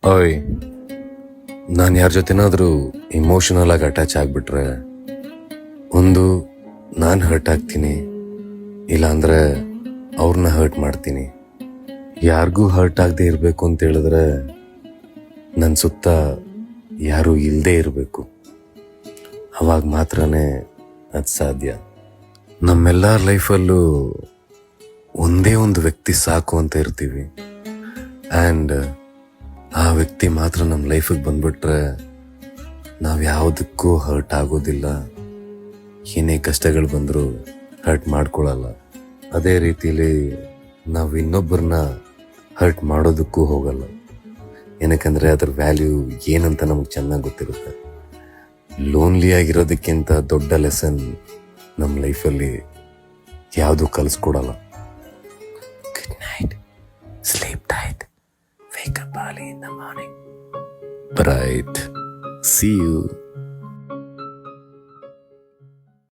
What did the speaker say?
ಓಯ್, ನಾನು ಯಾರ ಜೊತೆನಾದರೂ ಇಮೋಷನಲ್ ಆಗಿ ಅಟ್ಯಾಚ್ ಆಗಿಬಿಟ್ರೆ ಒಂದು ನಾನು ಹರ್ಟ್ ಆಗ್ತೀನಿ, ಇಲ್ಲಾಂದ್ರೆ ಅವ್ರನ್ನ ಹರ್ಟ್ ಮಾಡ್ತೀನಿ. ಯಾರಿಗೂ ಹರ್ಟ್ ಆಗದೆ ಇರಬೇಕು ಅಂತ ಹೇಳಿದ್ರೆ ನನ್ನ ಸುತ್ತ ಯಾರೂ ಇಲ್ಲದೆ ಇರಬೇಕು. ಅವಾಗ ಮಾತ್ರನೇ ಅದು ಸಾಧ್ಯ. ನಮ್ಮೆಲ್ಲರ ಲೈಫಲ್ಲೂ ಒಂದೇ ಒಂದು ವ್ಯಕ್ತಿ ಸಾಕು ಅಂತ ಇರ್ತೀವಿ. ಆ್ಯಂಡ್ ಆ ವ್ಯಕ್ತಿ ಮಾತ್ರ ನಮ್ಮ ಲೈಫಿಗೆ ಬಂದ್ಬಿಟ್ರೆ ನಾವು ಯಾವುದಕ್ಕೂ ಹರ್ಟ್ ಆಗೋದಿಲ್ಲ, ಏನೇ ಕಷ್ಟಗಳು ಬಂದರೂ ಹರ್ಟ್ ಮಾಡ್ಕೊಳ್ಳಲ್ಲ. ಅದೇ ರೀತಿಲಿ ನಾವು ಇನ್ನೊಬ್ಬರನ್ನ ಹರ್ಟ್ ಮಾಡೋದಕ್ಕೂ ಹೋಗಲ್ಲ. ಏನಕ್ಕಂದರೆ ಅದ್ರ ವ್ಯಾಲ್ಯೂ ಏನಂತ ನಮಗೆ ಚೆನ್ನಾಗಿ ಗೊತ್ತಿರುತ್ತೆ. ಲೋನ್ಲಿ ಆಗಿರೋದಕ್ಕಿಂತ ದೊಡ್ಡ ಲೆಸನ್ ನಮ್ಮ ಲೈಫಲ್ಲಿ ಯಾವುದೂ ಕಲಿಸ್ಕೊಡಲ್ಲ. Good night, sleep tight, wake up early in the morning. Bright. See you.